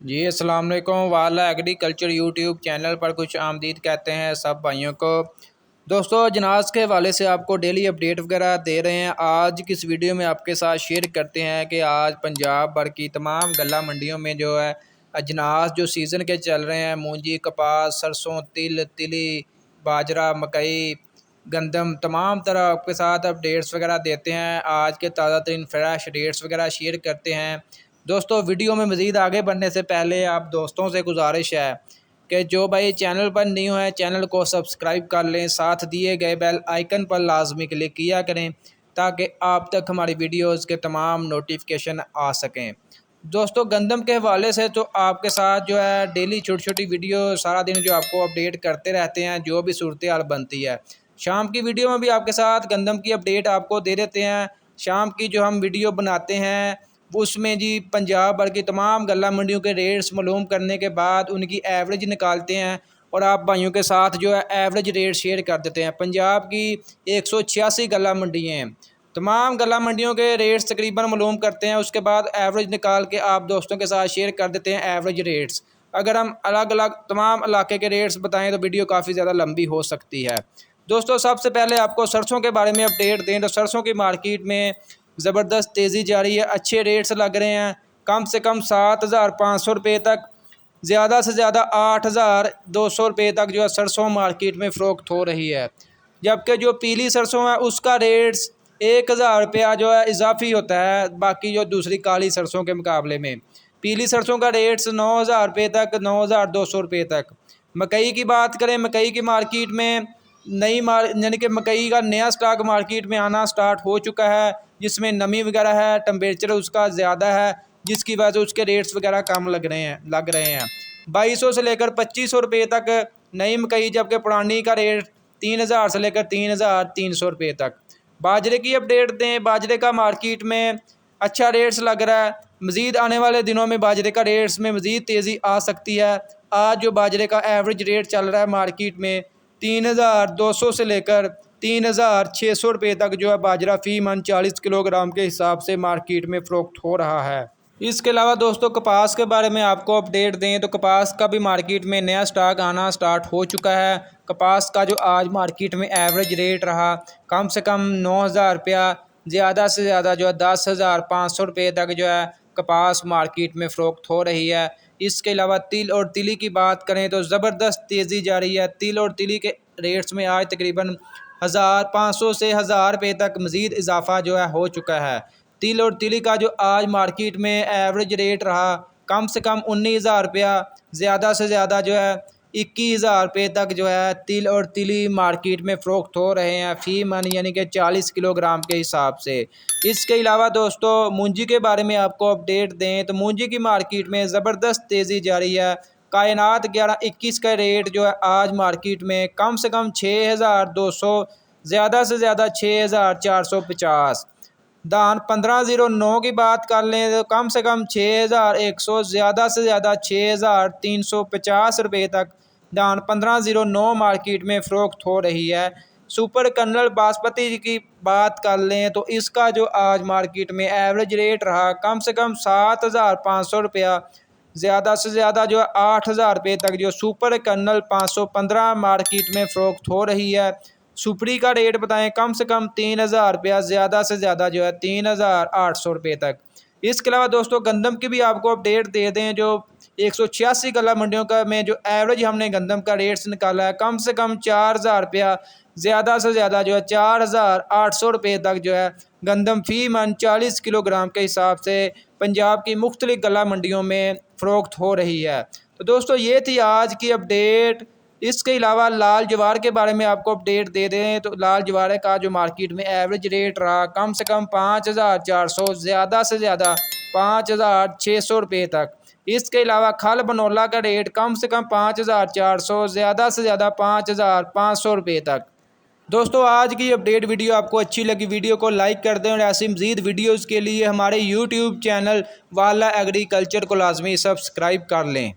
जी अस्सलाम वालेकुम। वाला एग्रीकल्चर यूट्यूब चैनल पर कुछ आमदीद कहते हैं सब भाइयों को। दोस्तों अजनास के हवाले से आपको डेली अपडेट वगैरह दे रहे हैं। आज की इस वीडियो में आपके साथ शेयर करते हैं कि आज पंजाब भर की तमाम गल्ला मंडियों में जो है अजनास जो सीज़न के चल रहे हैं, मूंजी, कपास, सरसों, तिल, तिली, बाजरा, मकई, गंदम, तमाम तरह आपके साथ अपडेट्स वगैरह देते हैं। आज के ताज़ा तरीन फ्रेश रेट्स वगैरह शेयर करते हैं। दोस्तों वीडियो में मज़ीद आगे बढ़ने से पहले आप दोस्तों से गुजारिश है कि जो भाई चैनल पर न्यू है चैनल को सब्सक्राइब कर लें, साथ दिए गए बेल आइकन पर लाजमी क्लिक किया करें ताकि आप तक हमारी वीडियोस के तमाम नोटिफिकेशन आ सकें। दोस्तों गंदम के हवाले से तो आपके साथ जो है डेली छोटी छोटी वीडियो सारा दिन जो आपको अपडेट करते रहते हैं, जो भी सूरत हाल बनती है। शाम की वीडियो में भी आपके साथ गंदम की अपडेट आपको दे देते हैं। शाम की जो हम वीडियो बनाते हैं उसमें जी पंजाब भर की तमाम गल्ला मंडियों के रेट्स मालूम करने के बाद उनकी एवरेज निकालते हैं और आप भाइयों के साथ जो है एवरेज रेट शेयर कर देते हैं। पंजाब की 186 गल्ला मंडियाँ हैं, तमाम गल्ला मंडियों के रेट्स तकरीबन मालूम करते हैं। उसके बाद एवरेज निकाल के आप दोस्तों के साथ शेयर कर देते हैं एवरेज रेट्स। अगर हम अलग अलग तमाम इलाके के रेट्स बताएं तो वीडियो काफ़ी ज़्यादा लंबी हो सकती है। दोस्तों सबसे पहले आपको सरसों के बारे में अपडेट दें तो सरसों की मार्केट में ज़बरदस्त तेज़ी जारी है, अच्छे रेट्स लग रहे हैं। कम से कम 7,500 रुपये तक, ज़्यादा से ज़्यादा 8,200 रुपये तक जो है सरसों मार्केट में फ़रोख्त हो रही है। जबकि जो पीली सरसों है उसका रेट्स 1,000 रुपया जो है इजाफी होता है बाकी जो दूसरी काली सरसों के मुकाबले में। पीली सरसों का रेट्स 9,000 रुपये तक, 9,200 रुपये तक। मकई की बात करें, मकई की मार्केट में यानी कि मकई का नया स्टॉक मार्केट में आना स्टार्ट हो चुका है, जिसमें नमी वगैरह है, टेम्परेचर उसका ज़्यादा है, जिसकी वजह से उसके रेट्स वगैरह कम लग रहे हैं 2200 से लेकर 2500 रुपये तक नई मकई, जबकि पुरानी का रेट 3,000 से लेकर 3,300 रुपये तक। बाजरे की अपडेट दें, बाजरे का मार्केट में अच्छा रेट्स लग रहा है। मज़ीद आने वाले दिनों में बाजरे का रेट्स में मज़ीद तेज़ी आ सकती है। आज जो बाजरे का एवरेज रेट चल रहा है मार्केट में 3,200 से लेकर 3,600 रुपये तक जो है बाजरा फ़ी मन 40 किलोग्राम के हिसाब से मार्केट में फ़रोख्त हो रहा है। इसके अलावा दोस्तों कपास के बारे में आपको अपडेट दें तो कपास का भी मार्केट में नया स्टॉक आना स्टार्ट हो चुका है। कपास का जो आज मार्केट में एवरेज रेट रहा कम से कम 9,000 रुपया, ज़्यादा से ज़्यादा जो है 10,500 रुपये तक जो है कपास मार्केट में फ़रोख्त हो रही है। इसके अलावा तिल और तिली की बात करें तो ज़बरदस्त तेज़ी जारी है। तिल और तिली के रेट्स में आज तकरीबन 1,500 से 1,000 रुपये तक मज़ीद इजाफा जो है हो चुका है। तिल और तिली का जो आज मार्केट में एवरेज रेट रहा कम से कम 19,000 रुपया, ज़्यादा से ज़्यादा जो है 21,000 रुपये तक जो है तिल और तिली मार्केट में फ़रोख्त हो रहे हैं फ़ी मन, यानी कि 40 किलोग्राम के हिसाब से। इसके अलावा दोस्तों मूंजी के बारे में आपको अपडेट दें तो मूंजी की मार्केट में ज़बरदस्त तेज़ी जारी है। कायनात 1121 का रेट जो है आज मार्केट में कम से कम 6,200, ज़्यादा से ज़्यादा 6,450। धान 1509 की बात कर लें तो कम से कम 6,100, ज़्यादा से ज़्यादा 6,350 रुपये तक धान 1509 मार्केट में फ़रोख्त हो रही है। सुपर कर्नल बासमती की बात कर लें तो इसका जो आज मार्केट में एवरेज रेट रहा कम से कम 7,500 रुपया, ज़्यादा से ज़्यादा जो 8,000 रुपये तक जो सुपर कर्नल 515 मार्केट में फ़रोख्त हो रही है। सुपरी का रेट बताएं कम से कम 3,000 रुपया, ज़्यादा से ज़्यादा जो है 3,800 रुपये तक। इसके अलावा दोस्तों गंदम की भी आपको अपडेट दे दें जो 186 गल्ला मंडियों का में जो एवरेज हमने गंदम का रेट्स निकाला है कम से कम 4,000 रुपया, ज़्यादा से ज़्यादा जो है 4,800 रुपये तक जो है गंदम फ़ी मन 40 किलोग्राम के हिसाब से पंजाब की मुख्तलिफ गल्ला मंडियों में फ़रोख्त हो रही है। तो दोस्तों ये थी आज की अपडेट। इसके अलावा लाल ज्वार के बारे में आपको अपडेट दे दें तो लाल ज्वार का जो मार्केट में एवरेज रेट रहा कम से कम 5,400, ज़्यादा से ज़्यादा 5,600 रुपये तक। इसके अलावा खल बनोला का रेट कम से कम 5,400, ज़्यादा से ज़्यादा 5,500 रुपये तक। दोस्तों आज की अपडेट वीडियो आपको अच्छी लगी, वीडियो को लाइक कर दें और ऐसी मज़ीद वीडियोज़ के लिए हमारे यूट्यूब चैनल वाला एग्रीकल्चर को लाजमी सब्सक्राइब कर लें।